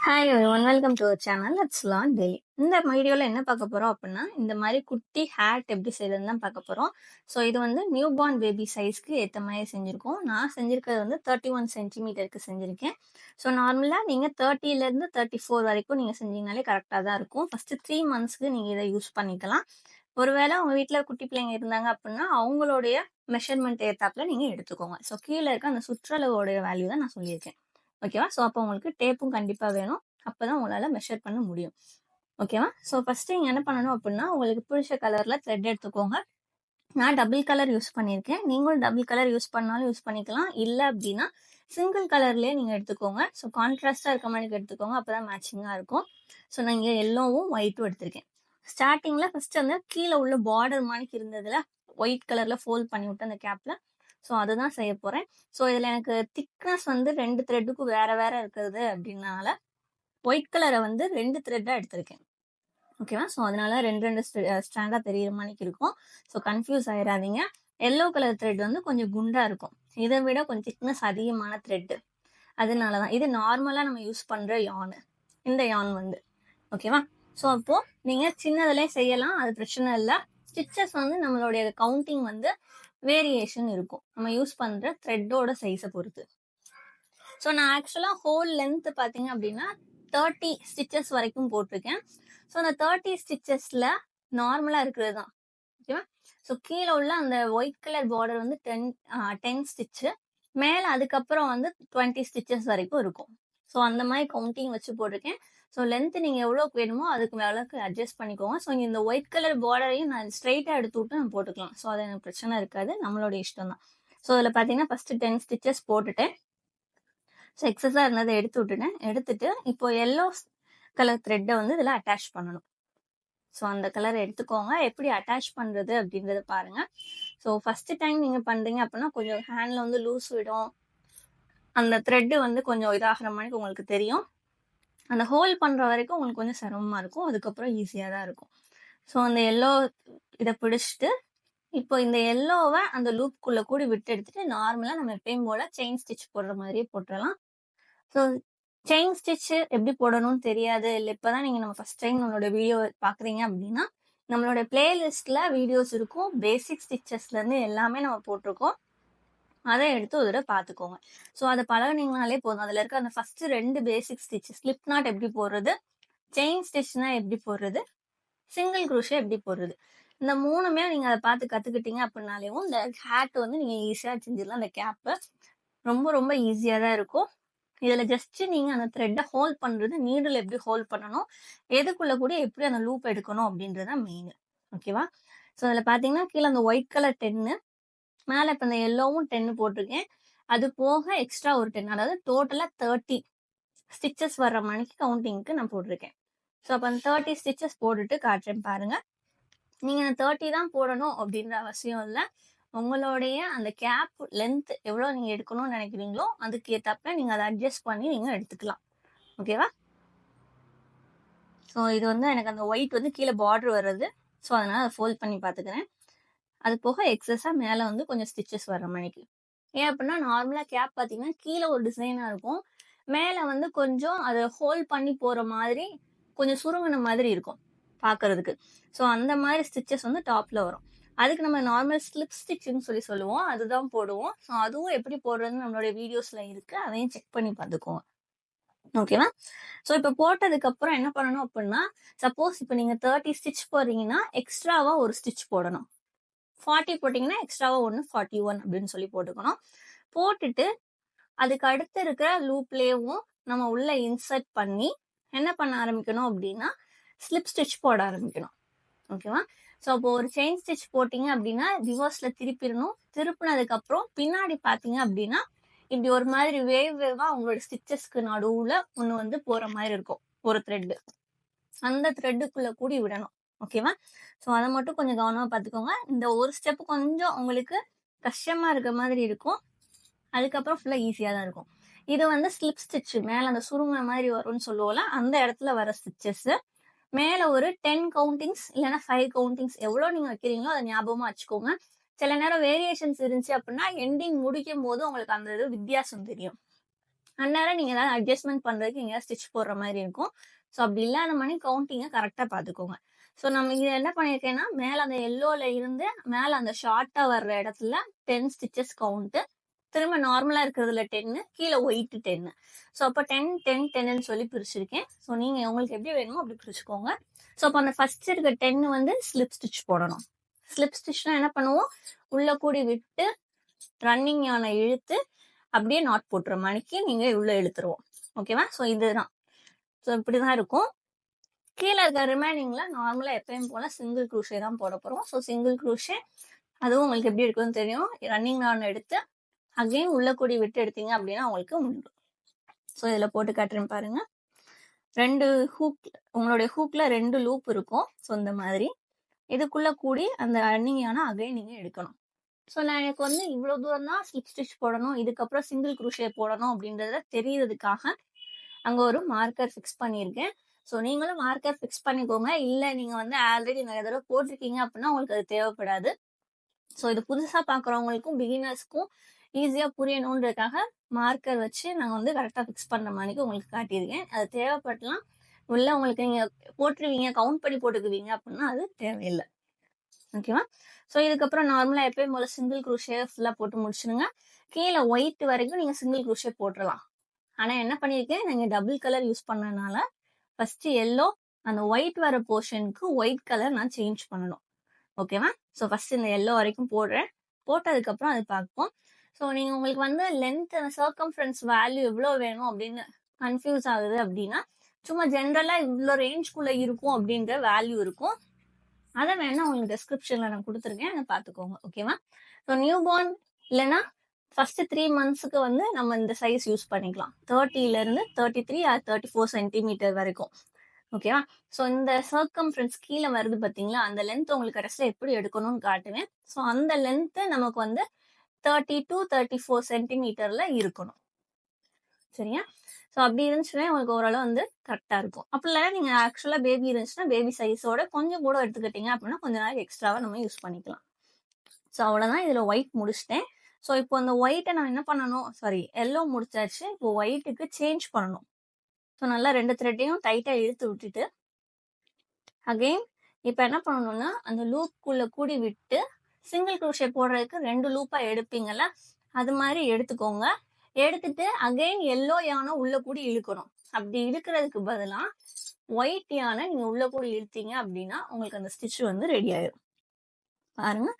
Hi everyone, welcome to our channel let's learn daily. இந்த வீடியோவில் என்ன பார்க்க போகிறோம் அப்படின்னா, இந்த மாதிரி குட்டி ஹேட் எப்படி செய்யறதுன்னு தான் பார்க்க போகிறோம். ஸோ இது வந்து நியூ பார்ன் பேபி சைஸ்க்கு ஏற்ற மாதிரி செஞ்சுருக்கோம். நான் செஞ்சுருக்கிறது வந்து 31 சென்டிமீட்டருக்கு செஞ்சுருக்கேன். ஸோ நார்மலாக நீங்கள் 30லேருந்து 34 வரைக்கும் நீங்கள் செஞ்சீங்கனாலே கரெக்டாக தான் இருக்கும். ஃபஸ்ட்டு 3 மந்த்ஸ்க்கு நீங்கள் இதை யூஸ் பண்ணிக்கலாம். ஒருவேளை உங்கள் வீட்டில் குட்டி பிள்ளைங்க இருந்தாங்க அப்படின்னா அவங்களுடைய மெஷர்மெண்ட் ஏற்றாப்புல நீங்கள் எடுத்துக்கோங்க. ஸோ கீழே இருக்க அந்த சுற்றளவோடைய வேல்யூ தான் நான் சொல்லியிருக்கேன். ஓகேவா? ஸோ அப்போ உங்களுக்கு டேப்பும் கண்டிப்பாக வேணும். அப்போ தான் உங்களால் மெஷர் பண்ண முடியும். ஓகேவா? ஸோ ஃபஸ்ட்டு நீங்கள் என்ன பண்ணணும் அப்படின்னா, உங்களுக்கு பிடிச்ச கலரில் த்ரெட் எடுத்துக்கோங்க. நான் டபுள் கலர் யூஸ் பண்ணியிருக்கேன். நீங்களும் டபுள் கலர் யூஸ் பண்ணாலும் யூஸ் பண்ணிக்கலாம். இல்லை அப்படின்னா சிங்கிள் கலர்லேயே நீங்கள் எடுத்துக்கோங்க. ஸோ கான்ட்ராஸ்டாக இருக்க மாதிரி எடுத்துக்கோங்க. அப்போ தான் மேட்சிங்காக இருக்கும். ஸோ நான் இங்கே எல்லோவும் ஒயிட்டும் எடுத்திருக்கேன். ஸ்டார்டிங்கில் ஃபஸ்ட்டு அந்த கீழே உள்ள பார்டர் மாதிரி இருந்ததில் ஒயிட் கலரில் ஃபோல்ட் பண்ணி விட்டு அந்த கேப்பில். ஸோ அதுதான் செய்ய போகிறேன். ஸோ இதில் எனக்கு திக்னஸ் வந்து 2 த்ரெட்டுக்கும் வேறு வேறு இருக்கிறது அப்படின்னால ஒயிட் கலரை வந்து 2 த்ரெட்டாக எடுத்திருக்கேன். ஓகேவா? ஸோ அதனால 2 ஸ்டாண்டாக தெரியுற மாதிரி இருக்கும். ஸோ கன்ஃபியூஸ் ஆயிடாதீங்க. எல்லோ கலர் த்ரெட் வந்து கொஞ்சம் குண்டாக இருக்கும். இதை விட கொஞ்சம் திக்னஸ் அதிகமான த்ரெட்டு. அதனால தான் இது நார்மலாக நம்ம யூஸ் பண்ணுற யான். இந்த யான் வந்து ஓகேவா? ஸோ அப்போது நீங்கள் சின்னதுலேயே செய்யலாம், அது பிரச்சனை இல்லை. ஸ்டிச்சஸ் வந்து நம்மளுடைய கவுண்டிங் வந்து வேரியேஷன் இருக்கும், நம்ம யூஸ் பண்ணுற த்ரெட்டோட சைஸை பொறுத்து. ஸோ நான் ஆக்சுவலாக ஹோல் லென்த் பார்த்தீங்க அப்படின்னா 30 ஸ்டிச்சஸ் வரைக்கும் போட்டிருக்கேன். ஸோ அந்த 30 ஸ்டிச்சஸில் நார்மலாக இருக்கிறது தான். ஓகேவா? ஸோ கீழே உள்ள அந்த ஒயிட் கலர் பார்டர் வந்து 10 ஸ்டிச்சு, மேலே அதுக்கப்புறம் வந்து 20 ஸ்டிச்சஸ் வரைக்கும் இருக்கும். ஸோ அந்த மாதிரி கவுண்டிங் வச்சு போட்டிருக்கேன். ஸோ லென்த் நீங்கள் எவ்வளோக்கு வேணுமோ அதுக்கு மேலக்கு அட்ஜஸ்ட் பண்ணிக்கோங்க. ஸோ இந்த ஒயிட் கலர் பார்டரையும் நான் ஸ்ட்ரைட்டாக எடுத்து விட்டு நான் போட்டுக்கலாம். ஸோ அது எனக்கு பிரச்சனை இருக்காது, நம்மளோட இஷ்டம் தான். ஸோ அதில் பார்த்தீங்கன்னா ஃபஸ்ட்டு 10 ஸ்டிச்சஸ் போட்டுட்டேன். ஸோ எக்ஸஸாக இருந்ததை எடுத்து விட்டுட்டேன். எடுத்துட்டு இப்போ எல்லோ கலர் த்ரெட்டை வந்து இதில் அட்டாச் பண்ணணும். ஸோ அந்த கலரை எடுத்துக்கோங்க. எப்படி அட்டாச் பண்ணுறது அப்படின்றத பாருங்கள். ஸோ ஃபஸ்ட்டு டைம் நீங்கள் பண்ணுறீங்க அப்படின்னா கொஞ்சம் ஹேண்டில் வந்து லூஸ் விடும். அந்த த்ரெட்டு வந்து கொஞ்சம் இதாகிற மாதிரி உங்களுக்கு தெரியும். அந்த ஹோல் பண்ணுற வரைக்கும் உங்களுக்கு கொஞ்சம் சிரமமாக இருக்கும். அதுக்கப்புறம் ஈஸியாக தான் இருக்கும். ஸோ அந்த எல்லோ இதை பிடிச்சிட்டு இப்போ இந்த எல்லோவை அந்த லூப்புக்குள்ளே கூடி விட்டு எடுத்துட்டு நார்மலாக நம்ம எப்பயும் போல் செயின் ஸ்டிச் போடுற மாதிரியே போட்டுடலாம். ஸோ செயின் ஸ்டிச்சு எப்படி போடணும்னு தெரியாது, இல்லை இப்போ தான் நீங்கள் நம்ம ஃபஸ்ட் டைம் நம்மளோட வீடியோ பார்க்குறீங்க அப்படின்னா நம்மளோட பிளேலிஸ்ட்டில் வீடியோஸ் இருக்கும். பேசிக் ஸ்டிச்சஸ்லேருந்து எல்லாமே நம்ம போட்டிருக்கோம். அதை எடுத்து ஒரு தடவை பார்த்துக்கோங்க. ஸோ அதை பழகினீங்கனாலே போதும். அதில் இருக்க அந்த first 2 basic stitch, slip not எப்படி போடுறது, செயின் ஸ்டிச்னா எப்படி போடுறது, சிங்கிள் குரூஷே எப்படி போடுறது, இந்த 3மே நீங்கள் அதை பார்த்து கற்றுக்கிட்டீங்க அப்படின்னாலேவும் இந்த ஹேட் வந்து நீங்கள் ஈஸியாக செஞ்சிடலாம். அந்த கேப்பை ரொம்ப ரொம்ப ஈஸியாக தான் இருக்கும். இதில் ஜஸ்ட்டு நீங்கள் அந்த த்ரெட்டை ஹோல்ட் பண்ணுறது, நீடில் எப்படி ஹோல்ட் பண்ணணும், எதுக்குள்ளே கூட எப்படி அந்த லூப் எடுக்கணும் அப்படின்றது மெயின். ஓகேவா? ஸோ அதில் பார்த்தீங்கன்னா கீழே அந்த ஒயிட் கலர் 10, மேலே இப்போ இந்த எல்லோவும் 10 போட்டிருக்கேன். அது போக எக்ஸ்ட்ரா ஒரு 10, அதாவது டோட்டலாக 30 ஸ்டிச்சஸ் வர்ற மணிக்கு கவுண்டிங்க்கு நான் போட்டிருக்கேன். ஸோ அப்போ அந்த 30 ஸ்டிச்சஸ் போட்டுட்டு காட்டுறேன் பாருங்கள். நீங்கள் அந்த 30 தான் போடணும் அப்படின்ற அவசியம் இல்லை. உங்களுடைய அந்த கேப் லென்த் எவ்வளோ நீங்கள் எடுக்கணும்னு நினைக்கிறீங்களோ அதுக்கு ஏற்றப்ப நீங்கள் அதை அட்ஜஸ்ட் பண்ணி நீங்கள் எடுத்துக்கலாம். ஓகேவா? ஸோ இது வந்து எனக்கு அந்த ஒயிட் வந்து கீழே பார்டர் வர்றது. ஸோ அதனால் அதை ஃபோல்ட் பண்ணி பார்த்துக்கிறேன். அது போக எக்ஸஸாக மேலே வந்து கொஞ்சம் ஸ்டிச்சஸ் வர்ற மணிக்கு. ஏன் அப்படின்னா நார்மலாக கேப் பார்த்தீங்கன்னா கீழே ஒரு டிசைனாக இருக்கும், மேலே வந்து கொஞ்சம் அதை ஹோல்ட் பண்ணி போகிற மாதிரி கொஞ்சம் சுருங்கின மாதிரி இருக்கும் பார்க்கறதுக்கு. ஸோ அந்த மாதிரி ஸ்டிச்சஸ் வந்து டாப்பில் வரும். அதுக்கு நம்ம நார்மல் ஸ்லிப் ஸ்டிச்சுன்னு சொல்லுவோம், அதுதான் போடுவோம். ஸோ அதுவும் எப்படி போடுறதுன்னு நம்மளுடைய வீடியோஸில் இருக்குது, அதையும் செக் பண்ணி பார்த்துக்கோங்க. ஓகேவா? ஸோ இப்போ போட்டதுக்கப்புறம் என்ன பண்ணணும் அப்படின்னா, சப்போஸ் இப்போ நீங்கள் 30 ஸ்டிச் போடுறீங்கன்னா எக்ஸ்ட்ராவாக ஒரு ஸ்டிச் போடணும். 40 போட்டிங்கன்னா எக்ஸ்ட்ராவாக 1 41 அப்படின்னு சொல்லி போட்டுக்கணும். போட்டுட்டு அதுக்கு அடுத்து இருக்கிற லூப்லேயும் நம்ம உள்ளே இன்சர்ட் பண்ணி என்ன பண்ண ஆரம்பிக்கணும் அப்படின்னா ஸ்லிப் ஸ்டிச் போட ஆரம்பிக்கணும். ஓகேவா? ஸோ அப்போ ஒரு செயின் ஸ்டிச் போட்டிங்க அப்படின்னா ரிவர்ஸில் திருப்பிடணும். திருப்பினதுக்கப்புறம் பின்னாடி பார்த்தீங்க அப்படின்னா இப்படி ஒரு மாதிரி வேவாக உங்களோட ஸ்டிச்சஸ்க்கு நடுவில் ஒன்று வந்து போகிற மாதிரி இருக்கும், ஒரு த்ரெட்டு. அந்த த்ரெட்டுக்குள்ளே கூடி விடணும். ஓகேவா? ஸோ அதை மட்டும் கொஞ்சம் கவனமாக பார்த்துக்கோங்க. இந்த ஒரு ஸ்டெப்பு கொஞ்சம் உங்களுக்கு கஷ்டமாக இருக்கிற மாதிரி இருக்கும், அதுக்கப்புறம் ஃபுல்லாக ஈஸியாக தான் இருக்கும். இது வந்து ஸ்லிப் ஸ்டிச்சு, மேலே அந்த சுருங்கின மாதிரி வரும்னு சொல்லுவோம்ல, அந்த இடத்துல வர ஸ்டிச்சஸ்ஸு. மேலே ஒரு 10 கவுண்டிங்ஸ் இல்லைன்னா 5 கவுண்டிங்ஸ் எவ்வளோ நீங்கள் வைக்கிறீங்களோ அதை ஞாபகமாக வச்சுக்கோங்க. சில நேரம் வேரியேஷன்ஸ் இருந்துச்சு அப்படின்னா எண்டிங் முடிக்கும் போது உங்களுக்கு அந்த இது வித்தியாசம் தெரியும். அந்நேரம் நீங்க ஏதாவது அட்ஜஸ்ட்மெண்ட் பண்றதுக்கு எங்கேயாவது ஸ்டிச் போடுற மாதிரி இருக்கும். ஸோ அப்படி இல்லாத மணி கவுண்டிங்கை கரெக்டாக பார்த்துக்கோங்க. ஸோ நம்ம இதில் என்ன பண்ணியிருக்கேன்னா, மேலே அந்த எல்லோல இருந்து மேலே அந்த ஷார்ட்டாக வர்ற இடத்துல 10 ஸ்டிச்சஸ் கவுண்ட்டு, திரும்ப நார்மலாக இருக்கிறதுல 10, கீழே ஒயிட் 10. ஸோ அப்போ 10 10 10ன்னு சொல்லி பிரிச்சிருக்கேன். ஸோ நீங்கள் உங்களுக்கு எப்படி வேணுமோ அப்படி பிரிச்சுக்கோங்க. ஸோ அப்போ அந்த ஃபர்ஸ்ட் இருக்க 10 வந்து ஸ்லிப் ஸ்டிச் போடணும். ஸ்லிப் ஸ்டிச்னா என்ன பண்ணுவோம், உள்ள கூடி விட்டு ரன்னிங் யானை இழுத்து அப்படியே நாட் போட்டுற மணிக்கு நீங்க உள்ள இழுத்துருவோம். ஓகேவா? ஸோ இதுதான். ஸோ இப்படிதான் இருக்கும். கீழே இருக்க ரிமைனிங்ல நார்மலா எப்பயும் போல சிங்கிள் க்ரூஷே தான் போட போறோம். ஸோ சிங்கிள் க்ரூஷே அதுவும் உங்களுக்கு எப்படி இருக்குன்னு தெரியும். ரன்னிங் நான் எடுத்து அகைன் உள்ள கூடி விட்டு எடுத்தீங்க அப்படின்னா உங்களுக்கு உண்டு. ஸோ இதுல போட்டு காட்டுறேன் பாருங்க. 2 ஹூக், உங்களுடைய ஹூக்ல 2 லூப் இருக்கும். ஸோ இந்த மாதிரி இதுக்குள்ள கூடி அந்த ரன்னிங் ஆனா அகைன் நீங்க எடுக்கணும். ஸோ நான் எனக்கு வந்து இவ்வளோ தூரம் தான் ஸ்லிப் ஸ்டிச் போடணும், இதுக்கப்புறம் சிங்கிள் க்ரூஷே போடணும் அப்படின்றத தெரியறதுக்காக அங்கே ஒரு மார்க்கர் ஃபிக்ஸ் பண்ணியிருக்கேன். ஸோ நீங்களும் மார்க்கர் ஃபிக்ஸ் பண்ணிக்கோங்க. இல்லை நீங்கள் வந்து ஆல்ரெடி நிறைய தடவை போட்டிருக்கீங்க அப்படின்னா உங்களுக்கு அது தேவைப்படாது. ஸோ இது புதுசாக பார்க்குறவங்களுக்கும் பிகினர்ஸ்க்கும் ஈஸியாக புரியணுன்றதுக்காக மார்க்கர் வச்சு நாங்கள் வந்து கரெக்டாக ஃபிக்ஸ் பண்ணுற மாதிரிக்கு உங்களுக்கு காட்டியிருக்கேன். அது தேவைப்படலாம். உள்ள உங்களுக்கு நீங்கள் போட்டுருவீங்க, கவுண்ட் பண்ணி போட்டுக்குவீங்க அப்படின்னா அது தேவையில்லை. ஓகேவா? ஸோ இதுக்கப்புறம் நார்மலாக எப்பயும் போல சிங்கிள் க்ரூஷே ஃபுல்லாக போட்டு முடிச்சுடுங்க. கீழே ஒயிட் வரைக்கும் நீங்கள் சிங்கிள் க்ரூஷே போட்டுடலாம். ஆனால் என்ன பண்ணியிருக்கேன், நீங்கள் டபுள் கலர் யூஸ் பண்ணனால ஃபர்ஸ்ட் எல்லோ அந்த ஒயிட் வர போர்ஷனுக்கு ஒயிட் கலர் நான் சேஞ்ச் பண்ணணும். ஓகேவா? ஸோ ஃபர்ஸ்ட் இந்த எல்லோ வரைக்கும் போடுறேன். போட்டதுக்கப்புறம் அது பார்ப்போம். ஸோ நீங்கள் உங்களுக்கு வந்து லென்த் சர்க்கம்ஃபரன்ஸ் வேல்யூ எவ்வளோ வேணும் அப்படின்னு கன்ஃபியூஸ் ஆகுது அப்படின்னா, சும்மா ஜென்ரலாக இவ்வளோ ரேஞ்ச்குள்ளே இருக்கும் அப்படின்ற வேல்யூ இருக்கும். அதை வேணா உங்களுக்கு டிஸ்கிரிப்ஷன்ல நான் கொடுத்துருக்கேன், அதை பார்த்துக்கோங்க. ஓகேவா? ஸோ நியூ பார்ன் இல்லைன்னா ஃபர்ஸ்ட் 3 மந்த்ஸுக்கு வந்து நம்ம இந்த சைஸ் யூஸ் பண்ணிக்கலாம். 30லேருந்து 33 ஆர் 34 சென்டிமீட்டர் வரைக்கும். ஓகேவா? ஸோ இந்த சர்க்கம்ஃபரன்ஸ் கீழே வருது பார்த்தீங்களா, அந்த லென்த் உங்களுக்கு கடைசியில் எப்படி எடுக்கணும்னு காட்டுவேன். ஸோ அந்த லென்த்து நமக்கு வந்து 30 to 34 சென்டிமீட்டர்ல இருக்கணும். சரியா? ஸோ அப்படி இருந்துச்சுன்னா உங்களுக்கு ஓரளவு வந்து கரெக்டாக இருக்கும். அப்படி இல்லைன்னா நீங்கள் ஆக்சுவலாக பேபி இருந்துச்சுன்னா பேபி சைஸோட கொஞ்சம் கூட எடுத்துக்கிட்டீங்க அப்படின்னா கொஞ்சம் நாள் எக்ஸ்ட்ராவாக நம்ம யூஸ் பண்ணிக்கலாம். ஸோ அவ்வளோதான். இதில் ஒயிட் முடிச்சிட்டேன். ஸோ இப்போ அந்த ஒயிட்டை நான் என்ன பண்ணணும், எல்லோ முடிச்சாச்சு. இப்போ ஒயிட்டுக்கு சேஞ்ச் பண்ணணும். ஸோ நல்லா 2 த்ரெட்டையும் டைட்டாக இழுத்து விட்டுட்டு அகெயின் இப்போ என்ன பண்ணணும்னா அந்த லூப்புக்குள்ளே கூடி விட்டு சிங்கிள் க்ரோஷே போடுறதுக்கு 2 லூப்பாக எடுப்பீங்கல்ல, அது மாதிரி எடுத்துக்கோங்க. எடுத்துட்டு அகைன் எல்லோ யானை உள்ள கூடி இழுக்கணும். அப்படி இழுக்கிறதுக்கு பதிலாக ஒயிட் யானை நீங்க உள்ள கூடி இழுத்தீங்க அப்படின்னா உங்களுக்கு அந்த ஸ்டிச் வந்து ரெடி ஆயிடும். பாருங்க,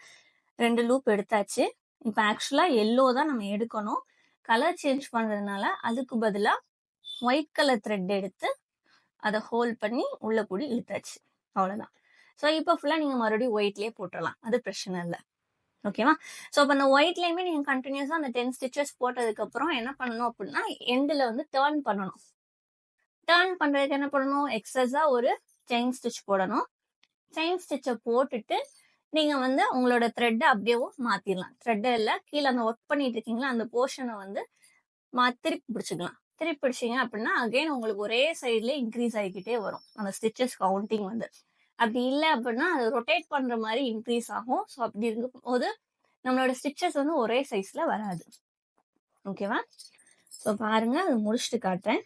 2 லூப் எடுத்தாச்சு. இப்போ ஆக்சுவலா எல்லோ தான் நம்ம எடுக்கணும். கலர் சேஞ்ச் பண்றதுனால அதுக்கு பதிலாக ஒயிட் கலர் த்ரெட் எடுத்து அதை ஹோல்ட் பண்ணி உள்ள கூடி இழுத்தாச்சு. அவ்வளோதான். ஸோ இப்போ ஃபுல்லாக நீங்கள் மறுபடியும் ஒயிட்லேயே போட்டுடலாம், அது பிரச்சனை இல்லை. ஓகேவா? ஸோ அப்போ அந்த ஒயிட்லேயுமே நீங்கள் கண்டினியூஸாக அந்த 10 ஸ்டிச்சஸ் போட்டதுக்கப்புறம் என்ன பண்ணணும் அப்படின்னா எண்டில் வந்து டேர்ன் பண்ணணும். டேர்ன் பண்ணுறதுக்கு என்ன பண்ணணும், எக்ஸஸாக ஒரு செயின் ஸ்டிச் போடணும். செயின் ஸ்டிச்சை போட்டுட்டு நீங்கள் வந்து உங்களோட த்ரெட்டை அப்படியேவும் மாற்றிடலாம். த்ரெட்டை இல்லை, கீழே அந்த ஒர்க் பண்ணிட்டு இருக்கீங்களா அந்த போர்ஷனை வந்து திருப்பி பிடிச்சிக்கலாம். திருப்பி பிடிச்சிங்க அப்படின்னா அகெயின் உங்களுக்கு ஒரே சைட்லேயே இன்க்ரீஸ் ஆகிக்கிட்டே வரும் அந்த ஸ்டிச்சஸ் கவுண்டிங் வந்து. அப்படி இல்லை அப்படின்னா அது ரொட்டேட் பண்ணுற மாதிரி இன்க்ரீஸ் ஆகும். ஸோ அப்படி இருக்கும் போது நம்மளோட ஸ்டிச்சஸ் வந்து ஒரே சைஸில் வராது. ஓகேவா? ஸோ பாருங்க, அது முடிச்சுட்டு காட்டுறேன்.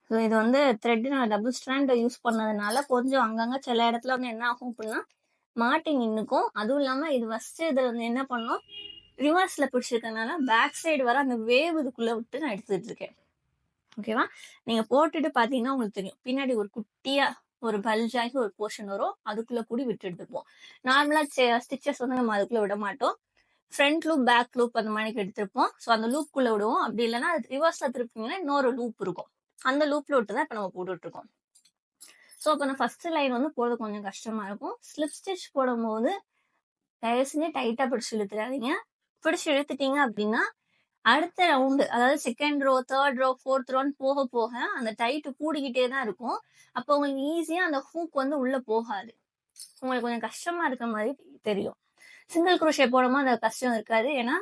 ஸோ இது வந்து த்ரெட் நான் டபுள் ஸ்ட்ராண்ட் யூஸ் பண்ணதுனால கொஞ்சம் அங்கங்கே சில இடத்துல வந்து என்ன ஆகும் அப்படின்னா மாட்டி நின்றுக்கும். அதுவும் இல்லாமல் இது ஃபஸ்ட்டு இதில் வந்து என்ன பண்ணோம், ரிவர்ஸில் பிடிச்சிருக்கனால பேக் சைடு வர அந்த வேவ் இதுக்குள்ளே விட்டு நான் எடுத்துகிட்டு இருக்கேன். ஓகேவா? நீங்கள் போட்டுட்டு பார்த்தீங்கன்னா உங்களுக்கு தெரியும், பின்னாடி ஒரு குட்டியாக ஒரு பல்ஜாகி ஒரு போர்ஷன் வரும், அதுக்குள்ளே கூடி விட்டு எடுத்துப்போம். நார்மலாக ஸ்டிச்சஸ் வந்து நம்ம அதுக்குள்ளே விட மாட்டோம். ஃப்ரண்ட் லூப் பேக் லூப் அந்த மாதிரி எடுத்துருப்போம். ஸோ அந்த லூப்புக்குள்ளே விடுவோம். அப்படி இல்லைன்னா அது ரிவர்ஸில் திருப்பிங்கன்னா இன்னொரு லூப் இருக்கும், அந்த லூப்ல விட்டு தான் இப்போ நம்ம போட்டுட்ருக்கோம். ஸோ இப்போ நான் ஃபர்ஸ்ட் லைன் வந்து போடுறது கொஞ்சம் கஷ்டமா இருக்கும். ஸ்லிப் ஸ்டிச் போடும்போது தயவு செஞ்சு டைட்டாக பிடிச்சி இழுத்துடாதீங்க. பிடிச்சி இழுத்துட்டீங்க அப்படின்னா அடுத்த ரவுண்டு, அதாவது second row, third row, fourth ரோன்னு போக போக அந்த டைட்டு கூடிக்கிட்டே தான் இருக்கும். அப்போ உங்களுக்கு ஈஸியாக அந்த ஹூக் வந்து உள்ளே போகாது. உங்களுக்கு கொஞ்சம் கஷ்டமா இருக்க மாதிரி தெரியும். சிங்கிள் குரோஷே போடும்போது அந்த கஷ்டம் இருக்காது, ஏன்னா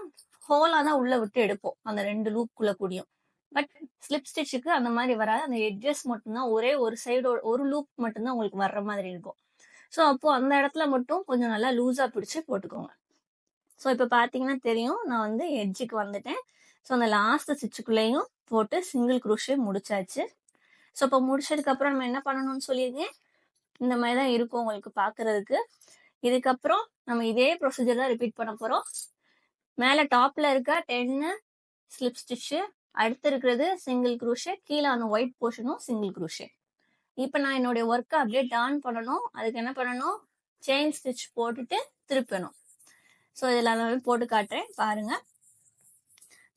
ஹோலாக தான் உள்ளே விட்டு எடுப்போம் அந்த 2 லூப்புக்குள்ளே கூடியும். பட் ஸ்லிப் ஸ்டிச்சுக்கு அந்த மாதிரி வராது. அந்த எட்ஜஸ் மட்டும்தான் ஒரே ஒரு சைடு ஒரு லூப் மட்டும்தான் உங்களுக்கு வர்ற மாதிரி இருக்கும். ஸோ அப்போ அந்த இடத்துல மட்டும் கொஞ்சம் நல்லா லூஸாக பிடிச்சி போட்டுக்கோங்க. ஸோ இப்போ பார்த்தீங்கன்னா தெரியும், நான் வந்து எட்ஜுக்கு வந்துட்டேன். ஸோ அந்த லாஸ்ட் ஸ்டிச்சுக்குள்ளேயும் போட்டு சிங்கிள் குரோஷே முடிச்சாச்சு. ஸோ இப்போ முடிச்சதுக்கப்புறம் நம்ம என்ன பண்ணணும்னு சொல்லியிருக்கேன், இந்த மாதிரி தான் இருக்கும் உங்களுக்கு பார்க்கறதுக்கு. இதுக்கப்புறம் நம்ம இதே ப்ரொசீஜர் தான் ரிப்பீட் பண்ண போகிறோம். மேலே டாப்பில் இருக்க 10 ஸ்லிப் ஸ்டிச்சு, அடுத்து இருக்கிறது சிங்கிள் குரோஷே, கீழே அந்த ஒயிட் போர்ஷனும் சிங்கிள் குரோஷே. இப்போ நான் என்னுடைய ஒர்க்கை அப்படியே டர்ன் பண்ணணும். அதுக்கு என்ன பண்ணணும், செயின் ஸ்டிச் போட்டுட்டு திருப்பணும். ஸோ இதில் எல்லாமே போட்டு காட்டுறேன் பாருங்க.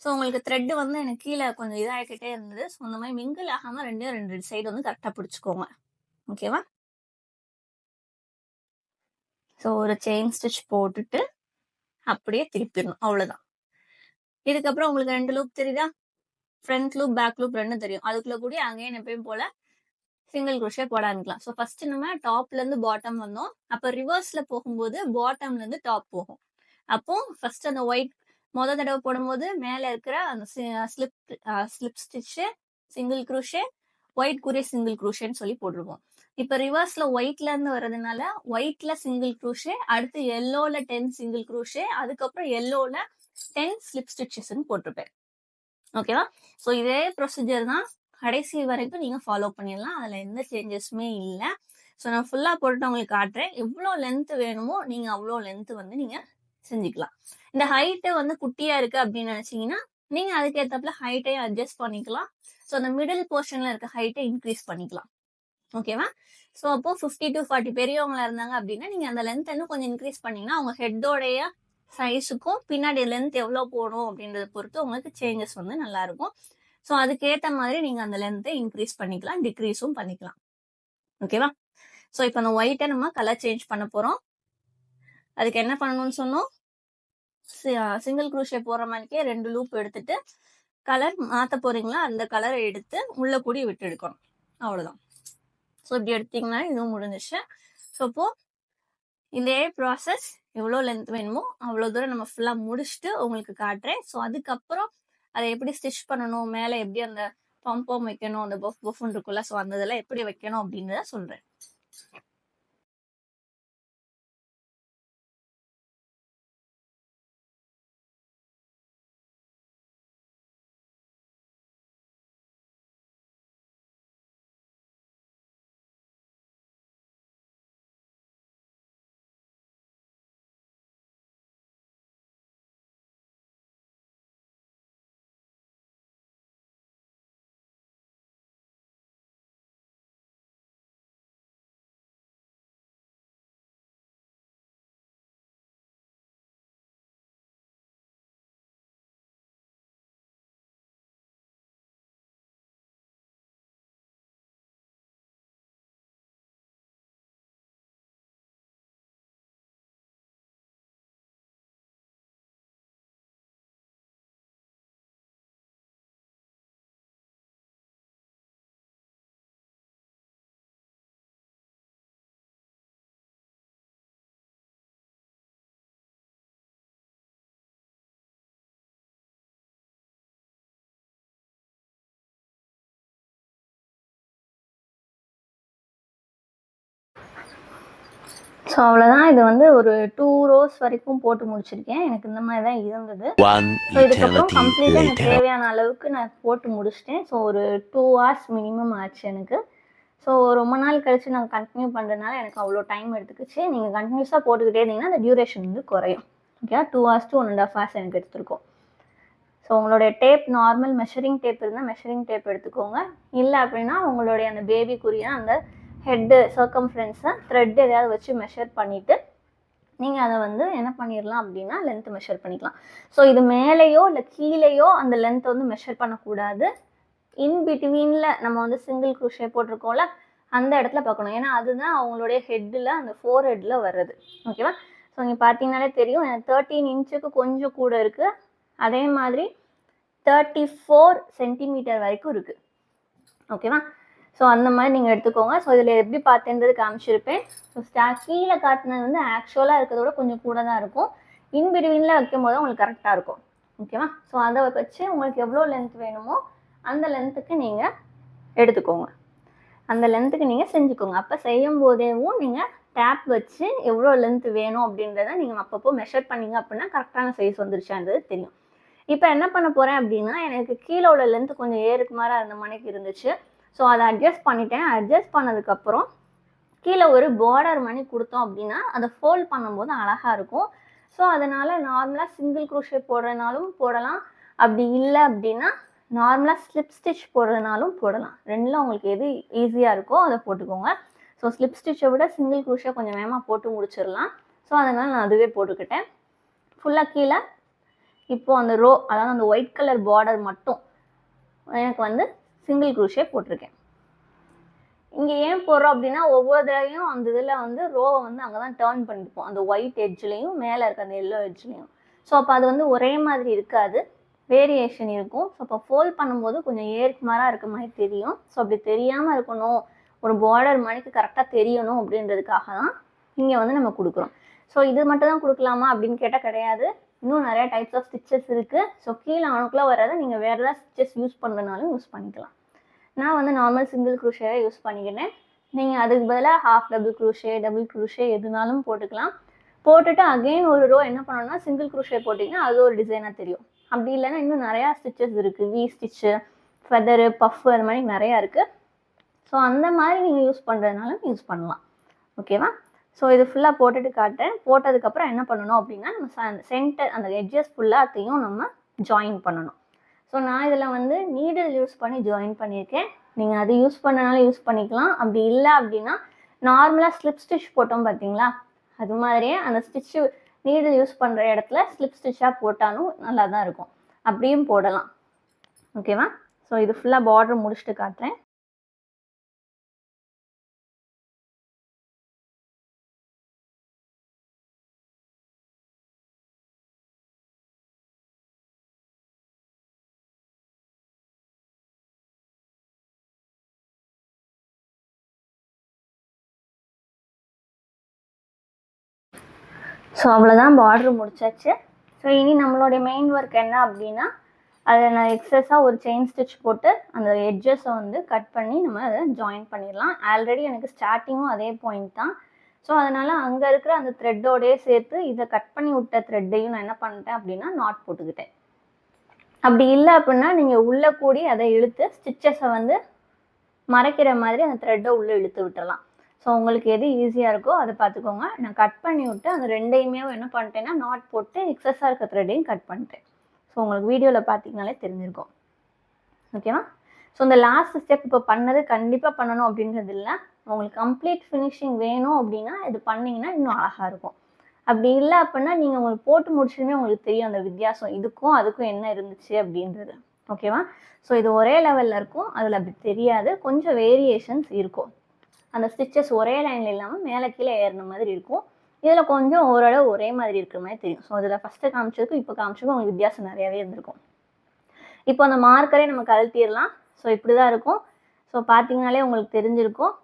ஸோ உங்களுக்கு த்ரெட்டு வந்து எனக்கு கீழே கொஞ்சம் இதாகிக்கிட்டே இருந்தது. ஸோ இந்த மாதிரி மிங்கிள் ஆகாமல் ரெண்டு சைடு வந்து கரெக்டாக பிடிச்சிக்கோங்க. ஓகேவா? ஸோ ஒரு செயின் ஸ்டிச் போட்டுட்டு அப்படியே திருப்பிடணும், அவ்வளோதான். இதுக்கப்புறம் உங்களுக்கு 2 லூப் தெரியுதா? ஃப்ரண்ட் லூப் பேக் லூப் ரெண்டும் தெரியும். அதுக்குள்ள கூட அங்கேயும் எப்பயும் போல சிங்கிள் குரோஷே போட ஆரம்பிக்கலாம். ஸோ ஃபர்ஸ்ட் நம்ம டாப்ல இருந்து பாட்டம் வந்தோம். அப்போ ரிவர்ஸ்ல போகும்போது பாட்டம்ல இருந்து டாப் போகும். அப்போ ஃபர்ஸ்ட் அந்த ஒயிட் மொதல் தடவை போடும்போது மேல இருக்கிற அந்த slip stitch single crochet, white crochet single குரோஷேன்னு சொல்லி போட்டிருக்கோம். இப்போ ரிவர்ஸ்ல ஒயிட்ல இருந்து வர்றதுனால ஒயிட்ல சிங்கிள் குரோஷே, அடுத்து எல்லோல 10 சிங்கிள் குரோஷே, அதுக்கப்புறம் எல்லோல 10 ஸ்லிப் ஸ்டிச்சஸ்ன்னு போட்டிருப்பேன். ஓகேவா? ஸோ இதே ப்ரொசீஜர் தான் கடைசி வரைக்கும் நீங்க ஃபாலோ பண்ணிடலாம். அதுல எந்த சேஞ்சஸுமே இல்லை. ஸோ நான் ஃபுல்லா போட்டு உங்களுக்கு காட்டுறேன். எவ்வளோ லென்த் வேணுமோ நீங்க அவ்வளோ லென்த் வந்து நீங்க செஞ்சுக்கலாம். இந்த ஹைட்டு வந்து குட்டியா இருக்கு அப்படின்னு நினைச்சீங்கன்னா நீங்க அதுக்கேற்றப்பல ஹைட்டையும் அட்ஜஸ்ட் பண்ணிக்கலாம். ஸோ அந்த மிடில் போர்ஷன்ல இருக்க ஹைட்டை இன்க்ரீஸ் பண்ணிக்கலாம். ஓகேவா? ஸோ அப்போ 50 to 40 பெரியவங்களா இருந்தாங்க அப்படின்னா நீங்க அந்த லென்த் இன்னும் கொஞ்சம் இன்க்ரீஸ் பண்ணீங்கன்னா அவங்க ஹெட்டோடைய சைஸுக்கும் பின்னாடி லென்த் எவ்வளோ போடும் அப்படின்றத பொறுத்து உங்களுக்கு சேஞ்சஸ் வந்து நல்லா இருக்கும். ஸோ அதுக்கேற்ற மாதிரி நீங்க அந்த லென்த்தை இன்க்ரீஸ் பண்ணிக்கலாம், டிக்ரீஸும் பண்ணிக்கலாம். ஓகேவா? ஸோ இப்போ அந்த ஒயிட்டை நம்ம கலர் சேஞ்ச் பண்ண போறோம். அதுக்கு என்ன பண்ணணும்னு சொன்னோம், சிங்கிள் குரோஷே போற மாதிரிக்கே 2 லூப் எடுத்துட்டு கலர் மாற்ற போறீங்களா அந்த கலரை எடுத்து உள்ள கூடி விட்டு எடுக்கணும், அவ்வளோதான். ஸோ இப்படி எடுத்தீங்கன்னா இதுவும் முடிஞ்சிச்சு. ஸோ இப்போ இதே ப்ராசஸ் எவ்வளோ லென்த் வேணுமோ அவ்வளோ தூரம் நம்ம ஃபுல்லாக முடிச்சுட்டு உங்களுக்கு காட்டுறேன். ஸோ அதுக்கப்புறம் அதை எப்படி ஸ்டிச் பண்ணணும், மேலே எப்படி அந்த பம்பம் வைக்கணும், அந்த பஃப்னு இருக்குல்ல, ஸோ அந்த இதெல்லாம் எப்படி வைக்கணும் அப்படின்றத சொல்கிறேன். ஸோ அவ்வளோதான். இது வந்து ஒரு 2 rows வரைக்கும் போட்டு முடிச்சிருக்கேன். எனக்கு இந்த மாதிரி தான் இருந்தது. ஸோ இதுக்கப்புறம் கம்ப்ளீட்டாக எனக்கு தேவையான அளவுக்கு நான் போட்டு முடிச்சிட்டேன். ஸோ ஒரு 2 hours மினிமம் ஆச்சு எனக்கு. ஸோ ரொம்ப நாள் கழிச்சு நாங்கள் கண்டினியூ பண்ணுறதுனால எனக்கு அவ்வளோ டைம் எடுத்துக்கிச்சு. நீங்கள் கண்டினியூஸாக போட்டுக்கிட்டே இருந்தீங்கன்னா அந்த டியூரேஷன் வந்து குறையும். ஓகே, 2 hours to 1.5 hours எனக்கு எடுத்துருக்கோம். ஸோ உங்களுடைய டேப் நார்மல் மெஷரிங் டேப் இருந்தால் மெஷரிங் டேப் எடுத்துக்கோங்க. இல்லை அப்படின்னா உங்களுடைய அந்த பேபிக்குரிய அந்த ஹெட்டு சர்க்கம்ஃபரன்ஸை த்ரெட் எதையாவது வச்சு மெஷர் பண்ணிவிட்டு நீங்கள் அதை வந்து என்ன பண்ணிடலாம் அப்படின்னா லென்த் மெஷர் பண்ணிக்கலாம். ஸோ இது மேலேயோ இல்லை கீழேயோ அந்த லென்த்தை வந்து மெஷர் பண்ணக்கூடாது. இன் பிட்வீனில் நம்ம வந்து சிங்கிள் குரோஷே போட்டிருக்கோம்ல அந்த இடத்துல பார்க்கணும். ஏன்னா அதுதான் அவங்களுடைய ஹெட்டில் அந்த 4 ஹெட்டில் வர்றது. ஓகேவா? ஸோ இங்கே பார்த்தீங்கன்னாலே தெரியும், எனக்கு 13 inches கொஞ்சம் கூட இருக்குது. அதே மாதிரி 34 centimeter வரைக்கும் இருக்குது. ஓகேவா? ஸோ அந்த மாதிரி நீங்கள் எடுத்துக்கோங்க. ஸோ இதில் எப்படி பார்த்தேன்றது காமிச்சிருப்பேன். ஸோ கீழே காட்டினது வந்து ஆக்சுவலாக இருக்கிறத விட கொஞ்சம் கூட தான் இருக்கும். இன்பிட்வீனில் வைக்கும் போது உங்களுக்கு கரெக்டாக இருக்கும். ஓகேவா? ஸோ அதை வச்சு உங்களுக்கு எவ்வளோ லென்த் வேணுமோ அந்த லென்த்துக்கு நீங்கள் எடுத்துக்கோங்க, அந்த லென்த்துக்கு நீங்கள் செஞ்சுக்கோங்க. அப்போ செய்யும் போதேவும் நீங்கள் டேப் வச்சு எவ்வளோ லென்த் வேணும் அப்படின்றத நீங்கள் அப்பப்போ மெஷர் பண்ணிங்க அப்படின்னா கரெக்டான சைஸ் வந்துருச்சான்றது தெரியும். இப்போ என்ன பண்ண போகிறேன் அப்படின்னா, எனக்கு கீழே உள்ள லென்த் கொஞ்சம் ஏறுக்கு மாற அந்த மணிக்கு இருந்துச்சு. ஸோ அதை அட்ஜஸ்ட் பண்ணிட்டேன். அட்ஜஸ்ட் பண்ணதுக்கப்புறம் கீழே ஒரு பார்டர் மணி கொடுத்தோம் அப்படின்னா அதை ஃபோல்ட் பண்ணும்போது அழகாக இருக்கும். ஸோ அதனால் நார்மலாக சிங்கிள் க்ரோஷே போடுறதுனாலும் போடலாம். அப்படி இல்லை அப்படின்னா நார்மலாக ஸ்லிப் ஸ்டிச் போடுறதுனாலும் போடலாம். ரெண்டில் உங்களுக்கு எது ஈஸியாக இருக்கோ அதை போட்டுக்கோங்க. ஸோ ஸ்லிப் ஸ்டிச்சை விட சிங்கிள் க்ரோஷே கொஞ்சம் வேகமாக போட்டு முடிச்சிடலாம். ஸோ அதனால் நான் அதுவே போட்டுக்கிட்டேன். ஃபுல்லாக கீழே இப்போது அந்த ரோ, அதாவது அந்த ஒயிட் கலர் பார்டர் மட்டும் எனக்கு வந்து சிங்கிள் க்ரோஷே போட்டிருக்கேன். இங்கே ஏன் போடுறோம் அப்படின்னா, ஒவ்வொரு தடவையும் அந்த இதில் வந்து ரோவை வந்து அங்கே தான் டேர்ன் பண்ணிப்போம். அந்த ஒயிட் எட்ஜ்லேயும் மேலே இருக்க அந்த எல்லோ எட்ஜ்லேயும். ஸோ அப்போ அது வந்து ஒரே மாதிரி இருக்காது, வேரியேஷன் இருக்கும். ஸோ அப்போ ஃபோல்ட் பண்ணும்போது கொஞ்சம் ஏருக்கு மாறாக இருக்க மாதிரி தெரியும். ஸோ அப்படி தெரியாமல் இருக்கணும், ஒரு பார்டர் மணிக்கு கரெக்டாக தெரியணும் அப்படின்றதுக்காக தான் இங்கே வந்து நம்ம கொடுக்குறோம். ஸோ இது மட்டும் தான் கொடுக்கலாமா அப்படின்னு கேட்டால் கிடையாது. இன்னும் நிறைய டைப்ஸ் ஆஃப் ஸ்டிச்சஸ் இருக்குது. ஸோ கீழே அணுக்குள்ளே வராத நீங்கள் வேறு ஏதாவது ஸ்டிச்சஸ் யூஸ் பண்ணுறதுனாலும் யூஸ் பண்ணிக்கலாம். நான் வந்து நார்மல் சிங்கிள் க்ரூஷே யூஸ் பண்ணிக்கிட்டேன். நீங்கள் அதுக்கு பதிலாக half double crochet, double crochet எதுனாலும் போட்டுக்கலாம். போட்டுட்டு அகெயின் ஒரு ரோ என்ன பண்ணணும்னா சிங்கிள் க்ரூஷே போட்டிங்கன்னா அது ஒரு டிசைனாக தெரியும். அப்படி இல்லைன்னா இன்னும் நிறையா ஸ்டிச்சஸ் இருக்குது. வி ஸ்டிச்சு, ஃபெதரு, பஃப், அது மாதிரி நிறையா இருக்குது. ஸோ அந்த மாதிரி நீங்கள் யூஸ் பண்ணுறதுனாலும் யூஸ் பண்ணலாம். ஓகேவா? ஸோ இது ஃபுல்லாக போட்டுட்டு காட்டுறேன். போட்டதுக்கப்புறம் என்ன பண்ணணும் அப்படின்னா, நம்ம சென்டர் அந்த எட்ஜஸ் ஃபுல்லாத்தையும் நம்ம ஜாயின் பண்ணணும். ஸோ நான் இதில் வந்து நீடில் யூஸ் பண்ணி ஜாயின் பண்ணியிருக்கேன். நீங்கள் அது யூஸ் பண்ணனாலும் யூஸ் பண்ணிக்கலாம். அப்படி இல்லை அப்படின்னா நார்மலாக ஸ்லிப் ஸ்டிச் போட்டோம் பார்த்தீங்களா, அது மாதிரியே அந்த ஸ்டிச்சு நீடில் யூஸ் பண்ணுற இடத்துல ஸ்லிப் ஸ்டிச்சாக போட்டாலும் நல்லா தான் இருக்கும். அப்படியும் போடலாம். ஓகேவா? ஸோ இது ஃபுல்லாக பார்டர் முடிச்சுட்டு காட்டுறேன். ஸோ அவ்வளோதான், பார்டர் முடிச்சாச்சு. ஸோ இனி நம்மளுடைய மெயின் ஒர்க் என்ன அப்படின்னா, அதில் நான் எக்ஸஸாக ஒரு செயின் ஸ்டிச் போட்டு அந்த எட்ஜஸை வந்து கட் பண்ணி நம்ம அதை ஜாயின் பண்ணிடலாம். ஆல்ரெடி எனக்கு ஸ்டார்டிங்கும் அதே பாயிண்ட் தான். ஸோ அதனால் அங்கே இருக்கிற அந்த த்ரெட்டோடையே சேர்த்து இதை கட் பண்ணி விட்ட த்ரெட்டையும் நான் என்ன பண்ணிட்டேன் அப்படின்னா நாட் போட்டுக்கிட்டேன். அப்படி இல்லை அப்படின்னா நீங்கள் உள்ளே கூடி அதை இழுத்து ஸ்டிச்சஸை வந்து மறைக்கிற மாதிரி அந்த த்ரெட்டை உள்ளே இழுத்து விட்டுடலாம். ஸோ உங்களுக்கு எது ஈஸியாக இருக்கோ அதை பார்த்துக்கோங்க. நான் கட் பண்ணி விட்டு அந்த ரெண்டையுமே என்ன பண்ணிட்டேன்னா நாட் போட்டு எக்ஸஸாக இருக்க த்ரெட்டையும் கட் பண்ணிட்டேன். ஸோ உங்களுக்கு வீடியோவில் பார்த்தீங்கனாலே தெரிஞ்சிருக்கும். ஓகேவா? ஸோ இந்த லாஸ்ட் ஸ்டெப் இப்போ பண்ணது கண்டிப்பாக பண்ணணும் அப்படின்றது இல்லை. உங்களுக்கு கம்ப்ளீட் ஃபினிஷிங் வேணும் அப்படின்னா இது பண்ணிங்கன்னா இன்னும் அழகாக இருக்கும். அப்படி இல்லை அப்படின்னா நீங்கள் உங்களுக்கு போட்டு முடிச்சுமே உங்களுக்கு தெரியும் அந்த வித்தியாசம், இதுக்கும் அதுக்கும் என்ன இருந்துச்சு அப்படின்றது. ஓகேவா? ஸோ இது ஒரே லெவலில் இருக்கும், அதில் அப்படி தெரியாது, கொஞ்சம் வேரியேஷன்ஸ் இருக்கும். அந்த ஸ்டிச்சஸ் ஒரே லைனில் இல்லாமல் மேலே கீழே ஏறின மாதிரி இருக்கும். இதில் கொஞ்சம் ஓரளவு ஒரே மாதிரி இருக்கிற மாதிரி தெரியும். ஸோ இதில் ஃபஸ்ட்டு காமிச்சதுக்கும் இப்போ காமிச்சதுக்கும் உங்களுக்கு வித்தியாசம் நிறையாவே இருந்திருக்கும். இப்போ அந்த மார்க்கரே நம்ம கழட்டிடலாம். ஸோ இப்படி தான் இருக்கும். ஸோ பார்த்தீங்கனாலே உங்களுக்கு தெரிஞ்சிருக்கும்.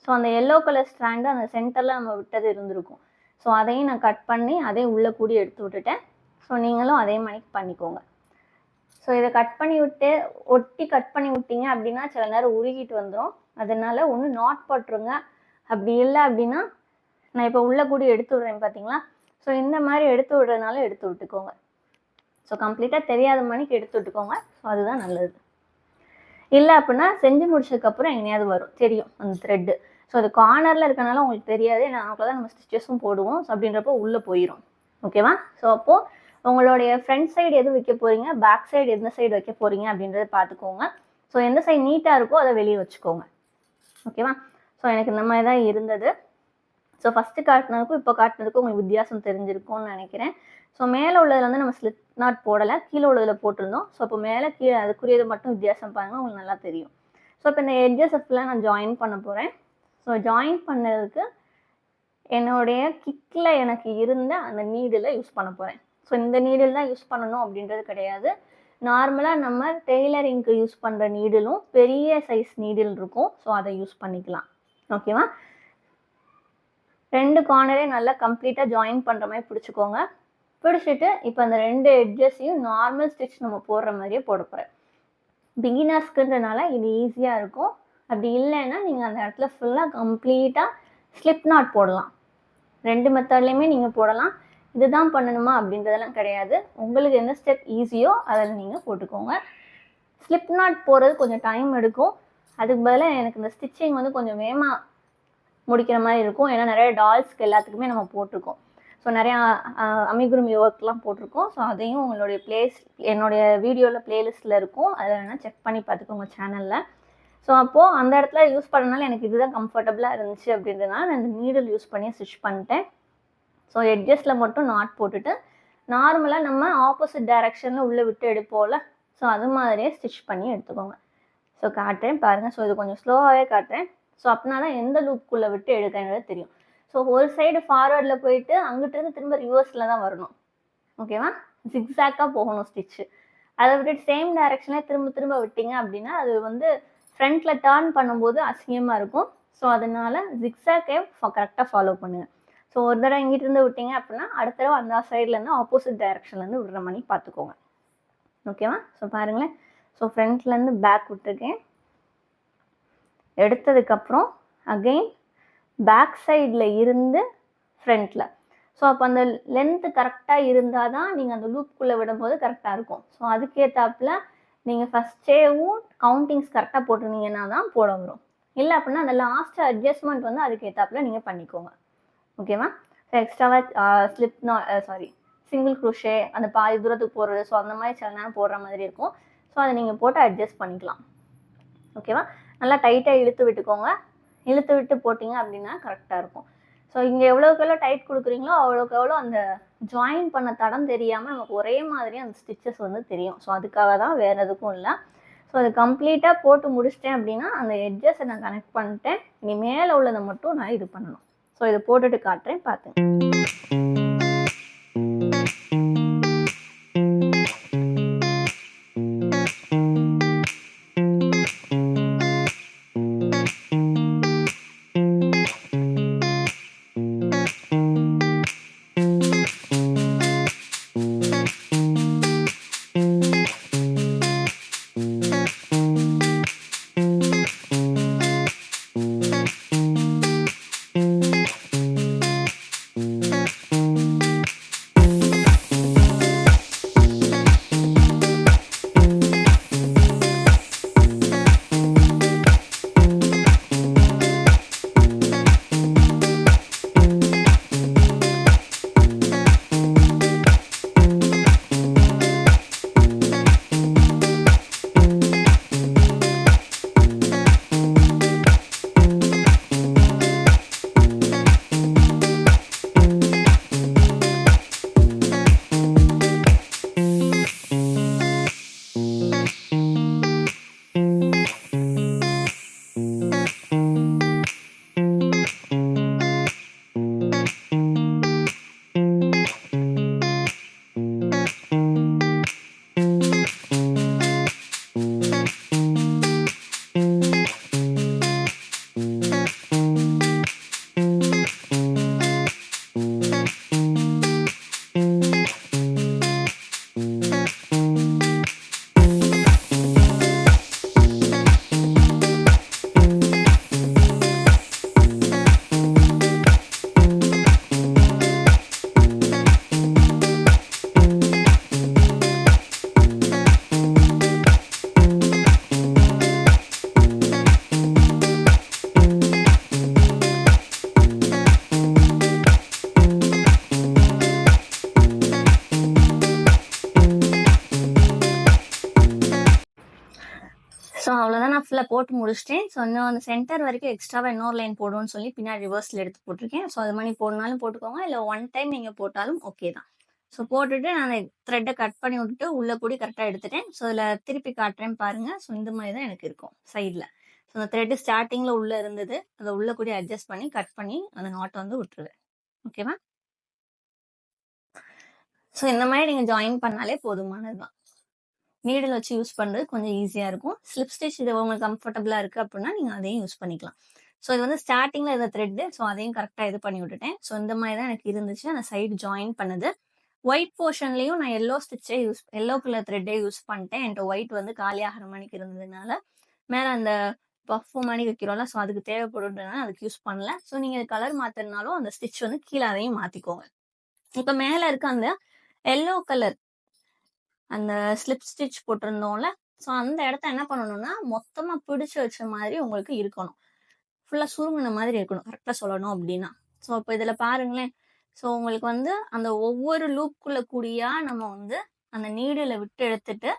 ஸோ அந்த எல்லோ கலர் ஸ்ட்ராண்டு அந்த சென்டரில் நம்ம விட்டது இருந்திருக்கும். ஸோ அதையும் நான் கட் பண்ணி அதே உள்ளே கூடி எடுத்து விட்டுட்டேன். ஸோ நீங்களும் அதே மாதிரி பண்ணிக்கோங்க. ஸோ இதை கட் பண்ணி விட்டு ஒட்டி கட் பண்ணி விட்டீங்க அப்படின்னா சில நேரம் உருகிட்டு வந்துடும். அதனால் ஒன்று நாட் போட்டுருங்க. அப்படி இல்லை அப்படின்னா நான் இப்போ உள்ளே கூடி எடுத்து விடுறேன் பார்த்தீங்களா. ஸோ இந்த மாதிரி எடுத்து விடுறதுனால எடுத்து விட்டுக்கோங்க. ஸோ கம்ப்ளீட்டாக தெரியாத மணிக்கு எடுத்து விட்டுக்கோங்க. ஸோ அதுதான் நல்லது. இல்லை அப்படின்னா செஞ்சு முடிச்சதுக்கப்புறம் எங்கேயாவது வரும் தெரியும் அந்த த்ரெட்டு. ஸோ அது கார்னரில் இருக்கனால உங்களுக்கு தெரியாது. நமக்குள்ள தான் நம்ம ஸ்டிச்சஸும் போடுவோம். ஸோ அப்படின்றப்போ உள்ளே போயிடும். ஓகேவா? ஸோ அப்போது உங்களுடைய ஃப்ரண்ட் சைடு எது வைக்க போகிறீங்க, பேக் சைடு எந்த சைடு வைக்க போகிறீங்க அப்படின்றத பார்த்துக்கோங்க. ஸோ எந்த சைடு நீட்டாக இருக்கோ அதை வெளியே வச்சுக்கோங்க. ஓகேவா? ஸோ எனக்கு இந்த மாதிரி தான் இருந்தது. ஸோ ஃபஸ்ட்டு காட்டினதுக்கும் இப்போ காட்டினதுக்கும் உங்களுக்கு வித்தியாசம் தெரிஞ்சிருக்கும்னு நினைக்கிறேன். ஸோ மேலே உள்ளதில் வந்து நம்ம ஸ்லிப் நாட் போடலை, கீழே உள்ளதில் போட்டிருந்தோம். ஸோ இப்போ மேலே கீழே அதுக்குரியது மட்டும் வித்தியாசம் பாருங்கள், உங்களுக்கு நல்லா தெரியும். ஸோ இப்போ இந்த எட்ஜஸ் ஃபுல்லாக நான் ஜாயின் பண்ண போகிறேன். ஸோ ஜாயின் பண்ணதுக்கு என்னுடைய கிக்கில் எனக்கு இருந்த அந்த நீடில் யூஸ் பண்ண போகிறேன். ஸோ இந்த நீடில் தான் யூஸ் பண்ணணும் அப்படின்றது கிடையாது. நார்மலாக நம்ம டெய்லரிங்க்கு யூஸ் பண்ணுற நீடிலும் பெரிய சைஸ் நீடில் இருக்கும். ஸோ அதை யூஸ் பண்ணிக்கலாம். ஓகேவா? ரெண்டு கார்னரே நல்லா கம்ப்ளீட்டாக ஜாயின் பண்ணுற மாதிரி பிடிச்சிக்கோங்க. பிடிச்சிட்டு இப்போ அந்த ரெண்டு எட்ஜஸையும் நார்மல் ஸ்டிச் நம்ம போடுற மாதிரியே போட போகிறேன். பிகினர்ஸ்க்குன்றனால இது ஈஸியாக இருக்கும். அப்படி இல்லைன்னா நீங்கள் அந்த இடத்துல ஃபுல்லாக கம்ப்ளீட்டாக ஸ்லிப் நாட் போடலாம். ரெண்டு மெத்தட்லேயுமே நீங்கள் போடலாம். இதுதான் பண்ணணுமா அப்படின்றதெல்லாம் கிடையாது. உங்களுக்கு எந்த ஸ்டெப் ஈஸியோ அதில் நீங்கள் போட்டுக்கோங்க. ஸ்லிப் நாட் போகிறது கொஞ்சம் டைம் எடுக்கும். அதுக்கு பதிலாக எனக்கு இந்த ஸ்டிச்சிங் வந்து கொஞ்சம் வேகமாக முடிக்கிற மாதிரி இருக்கும். ஏன்னா நிறைய டால்ஸ்க்கு எல்லாத்துக்குமே நம்ம போட்டிருக்கோம். ஸோ நிறையா அமிகுருமி ஒர்க்லாம் போட்டிருக்கோம். ஸோ அதையும் உங்களுடைய என்னுடைய வீடியோவில் பிளேலிஸ்ட்டில் இருக்கும். அதை வேணால் செக் பண்ணி பார்த்துக்கோங்க சேனலில். ஸோ அப்போது அந்த இடத்துல யூஸ் பண்ணனால எனக்கு இதுதான் கம்ஃபர்டபுளாக இருந்துச்சு அப்படின்றதுனால நான் இந்த நீடில் யூஸ் பண்ணி ஸ்டிச் பண்ணிட்டேன். ஸோ எட்ஜஸில் மட்டும் நாட் போட்டுட்டு நார்மலாக நம்ம ஆப்போசிட் டைரெக்ஷனில் உள்ளே விட்டு எடுப்போம்ல, ஸோ அது மாதிரியே ஸ்டிச் பண்ணி எடுத்துக்கோங்க. ஸோ காட்டுறேன் பாருங்கள். ஸோ இது கொஞ்சம் ஸ்லோவாகவே காட்டுறேன். ஸோ அப்படின்னா தான் எந்த லூப்புக்குள்ளே விட்டு எடுக்கிறது தெரியும். ஸோ ஒரு சைடு ஃபார்வர்டில் போயிட்டு அங்கிட்டிருந்து திரும்ப ரிவர்ஸில் தான் வரணும். ஓகேவா? ஜிக்ஸாக்காக போகணும் ஸ்டிச்சு. அதை விட்டுட்டு சேம் டைரெக்ஷனில் திரும்ப விட்டீங்க அப்படின்னா அது வந்து ஃப்ரண்ட்டில் டர்ன் பண்ணும்போது அசிங்கமாக இருக்கும். ஸோ அதனால ஜிக்ஸாக்கே கரெக்டாக ஃபாலோ பண்ணுங்கள். ஸோ ஒரு தடவை இங்கிட்டிருந்து விட்டீங்க அப்படின்னா அடுத்த தடவை அந்த சைட்லேருந்து ஆப்போசிட் டைரெக்ஷன்லேருந்து விடுற மாதிரி பார்த்துக்கோங்க. ஓகேவா? ஸோ பாருங்களேன். ஸோ ஃப்ரண்ட்லேருந்து பேக் விட்டுருக்கேன். எடுத்ததுக்கப்புறம் அகெயின் பேக் சைடில் இருந்து ஃப்ரண்ட்டில். ஸோ அப்போ அந்த லென்த்து கரெக்டாக இருந்தால் தான் நீங்கள் அந்த லூப்புக்குள்ளே விடும்போது கரெக்டாக இருக்கும். ஸோ அதுக்கேற்றாப்புல நீங்கள் ஃபஸ்ட்டேவும் கவுண்டிங்ஸ் கரெக்டாக போட்டிருந்தீங்கன்னா தான் போட வரும். இல்லை அப்படின்னா அந்த லாஸ்ட் அட்ஜஸ்ட்மெண்ட் வந்து அதுக்கேற்றாப்புல நீங்கள் பண்ணிக்கோங்க. ஓகேவா? ஸோ எக்ஸ்ட்ராவாக சிங்கிள் க்ரோஷே அந்த பாதி தூரத்துக்கு போடுறது, ஸோ அந்த மாதிரி சில நேரம் போடுற மாதிரி இருக்கும். ஸோ அதை நீங்கள் போட்டு அட்ஜஸ்ட் பண்ணிக்கலாம். ஓகேவா? நல்லா டைட்டாக இழுத்து விட்டுக்கோங்க. இழுத்து விட்டு போட்டிங்க அப்படின்னா கரெக்டாக இருக்கும். ஸோ இங்கே எவ்வளோக்கு எவ்வளோ டைட் கொடுக்குறீங்களோ அவ்வளோக்கு எவ்வளோ அந்த ஜாயின் பண்ண தடம் தெரியாமல் நமக்கு ஒரே மாதிரி அந்த ஸ்டிச்சஸ் வந்து தெரியும். ஸோ அதுக்காக தான், வேறு எதுக்கும் இல்லை. ஸோ அது கம்ப்ளீட்டாக போட்டு முடிச்சிட்டேன் அப்படின்னா அந்த எட்ஜஸை நான் கனெக்ட் பண்ணிட்டேன். இனி மேலே உள்ளதை மட்டும் நான் இது பண்ணணும். ஸோ இதை போட்டுட்டு காட்டுறேன், பார்த்துங்க. ஸோ அவ்வளோதான், நான் ஃபுல்லாக போட்டு முடிச்சிட்டேன். ஸோ இன்னும் அந்த சென்டர் வரைக்கும் எக்ஸ்ட்ராவாக இன்னொரு லைன் போடுவோன்னு சொல்லி பின்னாடி ரிவர்ஸில் எடுத்து போட்டிருக்கேன். ஸோ அது மாதிரி போடனாலும் போட்டுக்கோங்க, இல்லை ஒன் டைம் நீங்கள் போட்டாலும் ஓகே தான். ஸோ போட்டுட்டு நான் த்ரெட்டை கட் பண்ணி விட்டுட்டு உள்ளே கூடி கரெக்டாக எடுத்துட்டேன். ஸோ இதில் திருப்பி காட்டுறேன் பாருங்கள். ஸோ இந்த மாதிரி தான் எனக்கு இருக்கும் சைடில். ஸோ அந்த த்ரெட்டு ஸ்டார்டிங்கில் உள்ளே இருந்தது, அதை உள்ளே கூடி அட்ஜஸ்ட் பண்ணி கட் பண்ணி அந்த நாட்டை வந்து விட்டுருவேன். ஓகேவா? ஸோ இந்த மாதிரி நீங்கள் ஜாயின் பண்ணாலே போதுமானது தான். நீடில் வச்சு யூஸ் பண்ணுறது கொஞ்சம் ஈஸியாக இருக்கும். ஸ்லிப் ஸ்டிச் இது உங்களுக்கு கம்ஃபர்டபுளாக இருக்குது அப்படின்னா நீங்கள் அதையும் யூஸ் பண்ணிக்கலாம். ஸோ இது வந்து ஸ்டார்டிங்கில் இதை த்ரெட்டு, ஸோ அதையும் கரெக்டாக இது பண்ணி விட்டுட்டேன். ஸோ இந்த மாதிரி தான் எனக்கு இருந்துச்சு. அந்த சைடு ஜாயின் பண்ணது. ஒயிட் போர்ஷன்லேயும் நான் எல்லோ கலர் த்ரெட்டே யூஸ் பண்ணிட்டேன். என்கிட்ட ஒயிட் வந்து காலியாகிற மணிக்கு இருந்ததுனால மேலே அந்த பஃப் மாதிரி வைக்கிறோம்ல, ஸோ அதுக்கு தேவைப்படுன்றதுனால அதுக்கு யூஸ் பண்ணல. ஸோ நீங்கள் கலர் மாற்றினாலும் அந்த ஸ்டிச் வந்து கீழே அதையும் மாற்றிக்கோங்க. இப்ப மேல இருக்க அந்த எல்லோ கலர் அந்த ஸ்லிப் ஸ்டிச் போட்டிருந்தோம்ல, ஸோ அந்த இடத்த என்ன பண்ணணும்னா, மொத்தமா பிடிச்சு வச்ச மாதிரி உங்களுக்கு இருக்கணும். ஃபுல்லா சுருங்குன மாதிரி இருக்கணும். கரெக்ட்டா சொல்லணும் அப்டின்னா. ஸோ அப்ப இதுல பாருங்களேன். ஸோ உங்களுக்கு வந்து அந்த ஒவ்வொரு லூப்க்குள்ள கூடியா நம்ம வந்து அந்த நீடில விட்டு எடுத்துட்டு,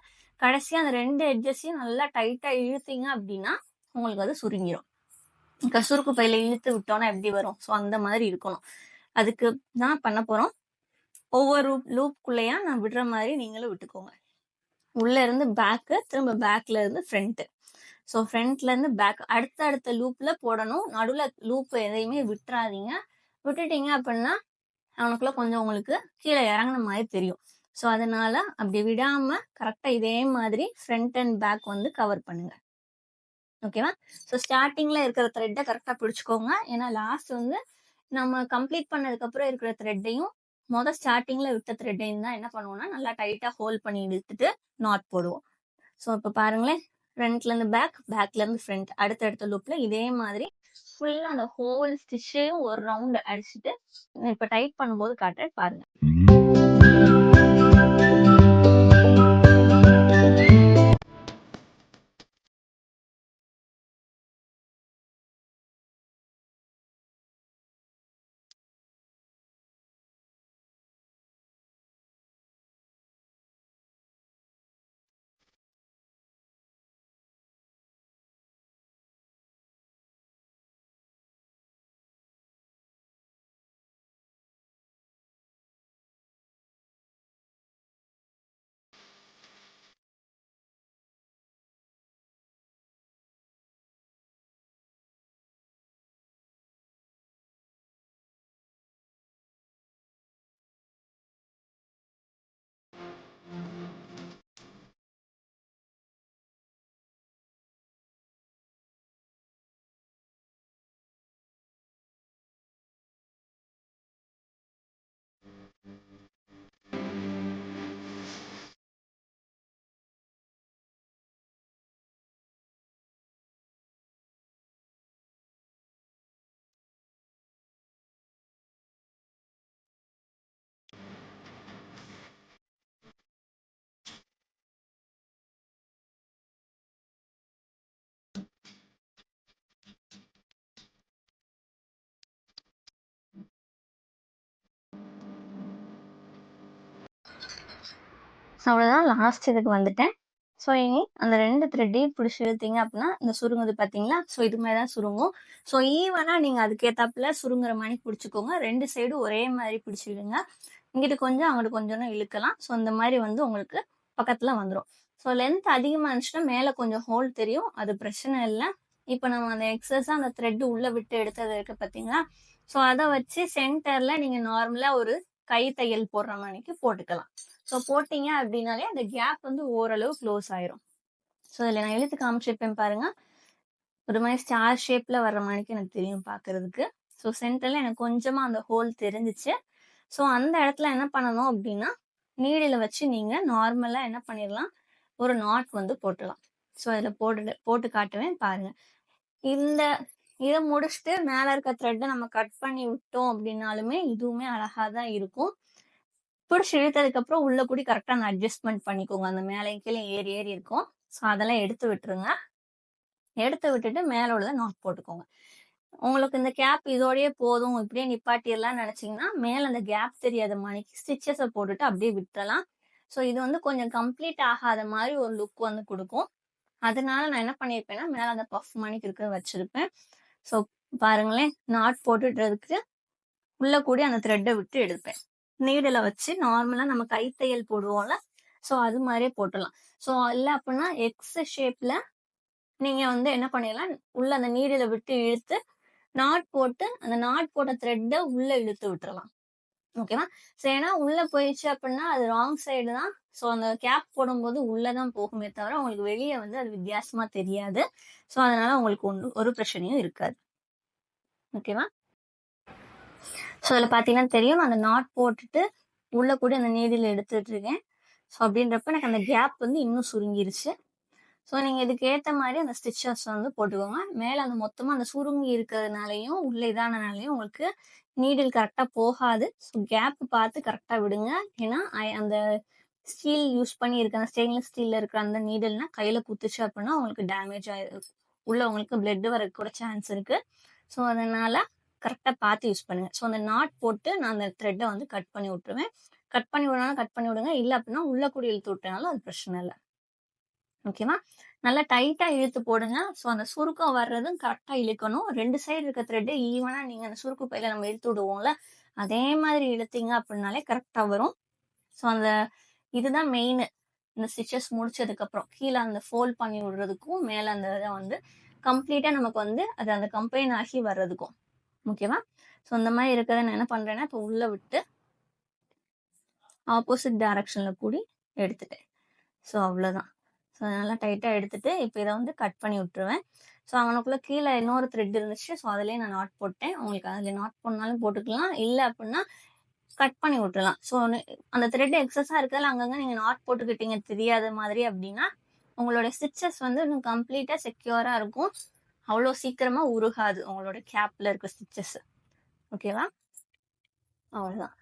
கடைசியா அந்த 2 எட்ஜஸையும் நல்லா டைட்டா இழுத்தீங்க அப்டின்னா, உங்களுக்கு அது சுருங்கிரும். சுருக்கு பையில இழுத்து விட்டோம்னா எப்படி வரும்? ஸோ அந்த மாதிரி இருக்கணும். அதுக்கு தான் பண்ண போறோம். ஒவ்வொரு லூப்க்குள்ளயா நான் விடுற மாதிரி நீங்களும் விட்டுக்கோங்க. உள்ள இருந்து பேக்கு, திரும்ப பேக்ல இருந்து ஃப்ரண்ட்டு. ஸோ ஃப்ரண்ட்ல இருந்து பேக் அடுத்த லூப்ல போடணும். நடுவுல லூப் எதையுமே விட்டுறாதீங்க. விட்டுட்டீங்க அப்படின்னா, அவனுக்குள்ள கொஞ்சம் உங்களுக்கு கீழே இறங்குன மாதிரி தெரியும். ஸோ அதனால அப்படி விடாம கரெக்டா இதே மாதிரி ஃப்ரண்ட் அண்ட் பேக் வந்து கவர் பண்ணுங்க. ஓகேவா? ஸோ ஸ்டார்ட்டிங்ல இருக்கிற த்ரெட்ட கரெக்டா பிடிச்சுக்கோங்க. ஏன்னா லாஸ்ட் வந்து நம்ம கம்ப்ளீட் பண்ணதுக்கப்புறம் இருக்கிற த்ரெட்டையும், ஸ்டார்ட்டிங்ல விட்ட த்ரெட்டையும் தான் என்ன பண்ணுவோம்னா, நல்லா டைட்டா ஹோல்ட் பண்ணி இழுத்துட்டு நாட் போடுவோம். ஸோ இப்போ பாருங்களேன், ஃப்ரண்ட்ல இருந்து பேக், பேக்ல இருந்து ஃப்ரண்ட் அடுத்த லூப்ல இதே மாதிரி ஃபுல்லா அந்த ஹோல் ஸ்டிச்சையும் ஒரு ரவுண்ட் அடிச்சுட்டு, இப்போ டைட் பண்ணும்போது காட்டுறேன் பாருங்க. அவ்வளோதான், லாஸ்ட் இதுக்கு வந்துட்டேன். ஸோ இனி அந்த 2 த்ரெட்டையும் பிடிச்சி இழுத்தீங்க அப்படின்னா, இந்த சுருங்குது பார்த்தீங்களா? ஸோ இது மாதிரி தான் சுருங்கும். ஸோ ஈவனா நீங்க அதுக்கேத்தாப்புல சுருங்குற மாதிரி பிடிச்சிக்கோங்க. 2 சைடும் ஒரே மாதிரி பிடிச்சிடுங்க. இங்கிட்டு கொஞ்சம், அங்கிட்டு கொஞ்சம்னு இழுக்கலாம். ஸோ இந்த மாதிரி வந்து உங்களுக்கு பக்கத்துல வந்துரும். ஸோ லென்த் அதிகமா இருந்துச்சுன்னா மேல கொஞ்சம் ஹோல் தெரியும். அது பிரச்சனை இல்ல. இப்போ நம்ம அந்த எக்ஸஸா அந்த த்ரெட் உள்ள விட்டு எடுத்தது இருக்கு பார்த்தீங்களா? ஸோ அதை வச்சு சென்டர்ல நீங்க நார்மலா ஒரு கை தையல் போடுற மாதிரிக்கு போட்டுக்கலாம். ஸோ போட்டீங்க அப்படின்னாலே அந்த கேப் வந்து ஓரளவு க்ளோஸ் ஆயிரும். ஸோ இதில் நான் இழுத்து காமிச்சிருப்பேன் பாருங்க. ஒரு மாதிரி ஸ்டார் ஷேப்ல வர்ற மாதிரிக்கு எனக்கு தெரியும் பார்க்கறதுக்கு. ஸோ சென்டர்ல எனக்கு கொஞ்சமா அந்த ஹோல் தெரிஞ்சிச்சு. ஸோ அந்த இடத்துல என்ன பண்ணணும் அப்படின்னா, நீடில வச்சு நீங்க நார்மலா என்ன பண்ணிடலாம், ஒரு நாட் வந்து போட்டுடலாம். ஸோ அதில் போட்டு காட்டுவேன் பாருங்க. இந்த இதை முடிச்சுட்டு மேல இருக்க த்ரெட்டை நம்ம கட் பண்ணி விட்டோம் அப்படின்னாலுமே இதுவுமே அழகா தான் இருக்கும். பிடிச்சி இழுத்ததுக்கு அப்புறம் உள்ள கூடி கரெக்டா அந்த அட்ஜஸ்ட்மெண்ட் பண்ணிக்கோங்க. அந்த மேலே கீழே ஏறி ஏறி இருக்கும். ஸோ அதெல்லாம் எடுத்து விட்டுருங்க. எடுத்து விட்டுட்டு மேல உள்ளதை நாட் போட்டுக்கோங்க. உங்களுக்கு இந்த கேப் இதோடயே போதும், இப்படியே நிப்பாட்டிடலாம்னு நினைச்சீங்கன்னா மேல அந்த கேப் தெரியாத மாதிரிக்கு ஸ்டிச்சஸை போட்டுட்டு அப்படியே விட்டுறலாம். ஸோ இது வந்து கொஞ்சம் கம்ப்ளீட் ஆகாத மாதிரி ஒரு லுக் வந்து கொடுக்கும். அதனால நான் என்ன பண்ணியிருப்பேன்னா மேல அந்த பஃப் மணிக்கு இருக்க வச்சிருப்பேன். ஸோ பாருங்களேன், நாட் போட்டுடுறதுக்கு உள்ள கூடி அந்த த்ரெட்டை விட்டு எடுப்பேன். நீடில வச்சு நார்மலா நம்ம கைத்தையல் போடுவோம்ல, ஸோ அது மாதிரியே போட்டுடலாம். ஸோ இல்லை அப்படின்னா எக்ஸ் ஷேப்ல நீங்க வந்து என்ன பண்ணிடலாம், உள்ள அந்த நீடில விட்டு இழுத்து நாட் போட்டு அந்த நாட் போட்ட த்ரெட்டை உள்ள இழுத்து விட்டுறலாம். ஓகேவா? ஸோ ஏன்னா உள்ள போயிடுச்சு அப்படின்னா அது ராங் சைடு தான். ஸோ அந்த கேப் போடும்போது உள்ளதான் போகுமே தவிர உங்களுக்கு வெளியே வந்து அது வித்தியாசமா தெரியாது. ஸோ அதனால உங்களுக்கு ஒரு பிரச்சனையும் இருக்காது. ஓகேவா? ஸோ அதில் பார்த்தீங்கன்னா தெரியும், அந்த நாட் போட்டுட்டு உள்ள கூட அந்த நீடில் எடுத்துட்டு இருக்கேன். ஸோ அப்படின்றப்ப எனக்கு அந்த கேப் வந்து இன்னும் சுருங்கிருச்சு. ஸோ நீங்க இதுக்கு ஏத்த மாரி அந்த ஸ்டிச்சஸ் வந்து போட்டுக்கோங்க. மேல அந்த மொத்தமா அந்த சுருங்கி இருக்கிறதுனாலயும், உள்ள இதானனாலயும் உங்களுக்கு நீடில் கரெக்ட்டா போகாது. ஸோ கேப் பார்த்து கரெக்ட்டா விடுங்க. ஏன்னா, அந்த ஸ்டீல் யூஸ் பண்ணி இருக்க அந்த ஸ்டெயின்லெஸ் ஸ்டீல்ல இருக்கிற அந்த நீடில்னா கையில குத்துச்சு அப்டின்னா உங்களுக்கு டேமேஜ் உள்ள உங்களுக்கு பிளட் வரக்கு கூட சான்ஸ் இருக்கு. ஸோ அதனால கரெக்ட்டா பார்த்து யூஸ் பண்ணுங்க. ஸோ அந்த நாட் போட்டு நான் அந்த த்ரெட்ட வந்து கட் பண்ணி விட்டுருவேன். கட் பண்ணி விடனாலும் கட் பண்ணி விடுங்க. இல்ல அப்டின்னா உள்ள கூடி இழுத்து விட்டனாலும் அது பிரச்சனை இல்ல. ஓகேவா? நல்லா டைட்டா இழுத்து போடுங்க. ஸோ அந்த சுருக்கம் வர்றதும் கரெக்ட்டா இழுக்கணும். 2 சைடு இருக்க த்ரெட் ஈவனா நீங்க அந்த சுருக்கு பையில நம்ம இழுத்து விடுவோம்ல, அதே மாதிரி இழுத்தீங்க அப்டின்னாலே கரெக்ட்டா வரும். ஸோ அந்த இதுதான் மெயினு. இந்த ஸ்டிச்சஸ் முடிச்சதுக்கப்புறம். கீழ அந்த ஃபோல்ட் பண்ணி விடுறதுக்கும், மேல அந்த இத வந்து கம்ப்ளீட்டா நமக்கு வந்து அது அந்த கம்பைன் ஆகி வர்றதுக்கும். ஓகேவா? ஸோ இந்த மாரி இருக்கிறத நான் என்ன பண்றேன்னா, இப்போ உள்ள விட்டு ஆப்போசிட் டைரக்ஷன்ல கூடி எடுத்துட்டேன். ஸோ அவ்வளோதான். ஸோ நல்லா டைட்டா எடுத்துட்டு, இப்போ இத வந்து கட் பண்ணி விட்டுருவேன். ஸோ அங்கனக்குள்ள கீழ இன்னொரு த்ரெட் இருந்துச்சு. ஸோ அதிலயே நான் நாட் போட்டேன். உங்களுக்கு அதில நாட் போடனாலும் போட்டுக்கலாம். இல்ல அப்டின்னா கட் பண்ணி விட்டுறலாம். ஸோ அந்த த்ரெட் எக்ஸஸா இருக்கறதுல அங்கங்க நீங்க நாட் போட்டுக்கிட்டீங்க தெரியாத மாதிரி அப்டின்னா, உங்களோட ஸ்டிச்சஸ் வந்து இன்னும் கம்ப்ளீட்டா செக்யூரா இருக்கும். அவ்வளோ சீக்கிரமா உருகாது உங்களோட கேப்ல இருக்க ஸ்டிச்சஸ். ஓகேவா? அவ்வளோதான்.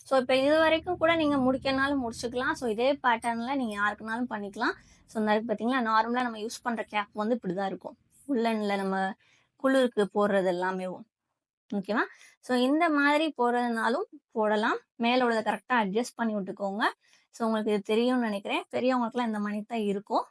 ஸோ இப்போ இதுவரைக்கும் கூட நீங்க முடிக்கனாலும் முடிச்சுக்கலாம். ஸோ இதே பேட்டர்ன்ல நீங்க யாருக்குனாலும் பண்ணிக்கலாம். ஸோ இந்த பார்த்தீங்களா, நார்மலா நம்ம யூஸ் பண்ற கேப் வந்து இப்படிதான் இருக்கும். உள்ளன்ல நம்ம குளிருக்கு போடுறது எல்லாமேவும். ஓகேவா? ஸோ இந்த மாதிரி போடுறதுனாலும் போடலாம். மேல உள்ளத கரெக்ட்டா அட்ஜஸ்ட் பண்ணி விட்டுக்கோங்க. ஸோ உங்களுக்கு இது தெரியும்னு நெனைக்கிறேன். பெரியவங்களுக்குலாம் இந்த மாரி தான் இருக்கும்.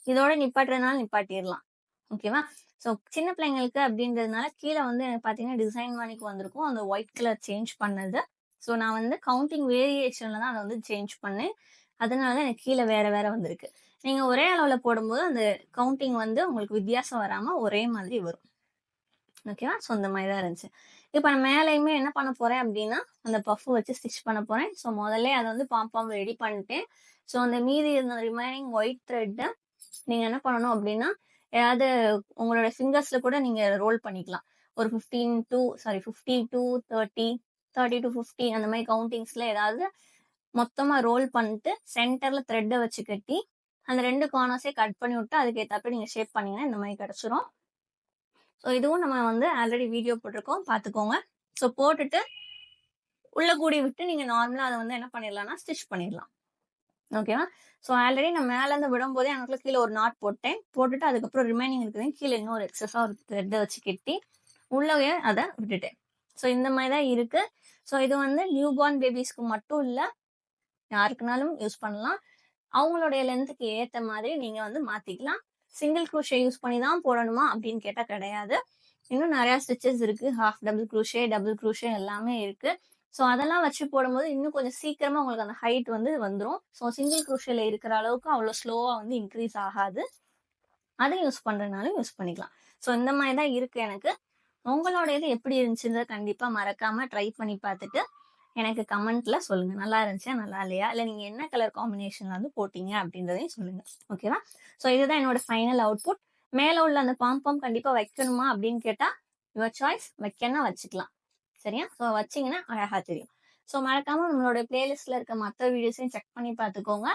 இதோட நிப்பாட்டுறதுனால நிப்பாட்டிறலாம். ஓகேவா? ஸோ சின்ன பிள்ளைங்களுக்கு அப்படின்றதுனால கீழ வந்து எனக்கு பார்த்தீங்கன்னா, டிசைன் மாணிக்கு வந்திருக்கும். அந்த ஒயிட் கலர் சேஞ்ச் பண்ணது. ஸோ நான் வந்து கவுண்டிங் வேரியேஷன்ல தான் அத வந்து சேஞ்ச் பண்ணேன். அதனால தான் எனக்கு கீழ வேற வேற வந்திருக்கு. நீங்க ஒரே அளவுல போடும்போது அந்த கவுண்டிங் வந்து உங்களுக்கு வித்தியாசம் வராம ஒரே மாதிரி வரும். ஓகேவா? ஸோ இந்த மாரி தான் இருந்துச்சு. இப்ப நான் மேலயுமே என்ன பண்ண போறேன் அப்டின்னா, அந்த பஃப் வச்சு ஸ்டிச் பண்ண போறேன். ஸோ முதல்லயே அத வந்து பாம் ரெடி பண்ணிட்டேன். ஸோ அந்த மீதி இருந்த ரிமைனிங் ஒயிட் த்ரெட்ட நீங்க என்ன பண்ணணும் அப்டின்னா, ஏதாவது உங்களோட ஃபிங்கர்ஸ்ல கூட நீங்க ரோல் பண்ணிக்கலாம். ஒரு 50 to 30, 30 to 50 அந்த மாரி கவுண்டிங்ஸ்ல ஏதாவது மொத்தமா ரோல் பண்ணிட்டு, சென்டர்ல த்ரெட்ட வச்சு கட்டி, அந்த 2 கார்னர்ஸையும் கட் பண்ணி விட்டு, அதுக்கு ஏத்தாப்புல நீங்க ஷேப் பண்ணீங்கன்னா இந்த மாரி கிடைச்சிரும். ஸோ இதுவும் நம்ம வந்து ஆல்ரெடி வீடியோ போட்டிருக்கோம். பார்த்துக்கோங்க. ஸோ போட்டுட்டு உள்ள கூடி விட்டு நீங்க நார்மலா அத வந்து என்ன பண்ணிடலாம்னா, ஸ்டிச் பண்ணிடலாம். ஓகேவா? ஸோ ஆல்ரெடி நான் மேலேருந்து விடும்போதே எனக்குள்ள கீழ ஒரு நாட் போட்டேன். போட்டுட்டு அதுக்கப்புறம் ரிமைனிங் இருக்கிறதையும் கீழ இன்னொரு எக்ஸஸா ஒரு த்ரெட்ட வச்சு கட்டி, உள்ளயே அத விட்டுட்டேன். ஸோ இந்த மாரி தான் இருக்கு. ஸோ இது வந்து நியூ பார்ன் பேபீஸ்க்கு மட்டும் இல்ல, யாருக்குனாலும் யூஸ் பண்ணலாம். அவங்களுடைய லென்த்துக்கு ஏத்த மாதிரி நீங்க வந்து மாத்திக்கலாம். சிங்கிள் க்ரோஷே யூஸ் பண்ணி தான் போடணுமா அப்படின்னு கேட்டா கிடையாது. இன்னும் நெறைய ஸ்டிச்சஸ் இருக்கு. Half double crochet, double crochet எல்லாமே இருக்கு. ஸோ அதெல்லாம் வச்சு போடும்போது இன்னும் கொஞ்சம் சீக்கிரமா உங்களுக்கு அந்த ஹைட் வந்து வந்துரும். ஸோ சிங்கிள் க்ரோஷேல இருக்கிற அளவுக்கு அவ்வளோ ஸ்லோவா வந்து இன்க்ரீஸ் ஆகாது. அதை யூஸ் பண்றதுனாலும் யூஸ் பண்ணிக்கலாம். ஸோ இந்த மாரி தான் இருக்கு எனக்கு. உங்களோடது எப்படி இருந்துச்சுன்றத கண்டிப்பா மறக்காம ட்ரை பண்ணி பார்த்துட்டு, எனக்கு கமெண்ட்ல சொல்லுங்க. நல்லா இருந்துச்சா? நல்லா இல்லையா? இல்ல நீங்க என்ன கலர் காம்பினேஷன்ல வந்து போட்டீங்க அப்படின்றதையும் சொல்லுங்க. ஓகேவா? ஸோ இதுதான் என்னோட ஃபைனல் அவுட்புட். மேல உள்ள அந்த பாம் கண்டிப்பா வைக்கணுமா அப்படின்னு கேட்டா, யுவர் சாய்ஸ். வைக்கன்னா வச்சுக்கலாம். சரியா? ஸோ வச்சீங்கன்னா அழகா தெரியும். ஸோ மறக்காம நம்மளோட பிளேலிஸ்ட்ல இருக்க மத்த வீடியோஸையும் செக் பண்ணி பார்த்துக்கோங்க.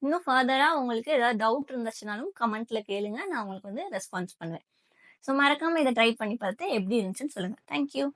இன்னும் ஃபர்தரா உங்களுக்கு ஏதாவது டவுட் இருந்துச்சுனாலும் கமெண்ட்ல கேளுங்க. நான் உங்களுக்கு வந்து ரெஸ்பான்ஸ் பண்ணுவேன். ஸோ மறக்காம இத ட்ரை பண்ணி பார்த்து எப்படி இருந்துச்சுன்னு சொல்லுங்க. Thank you.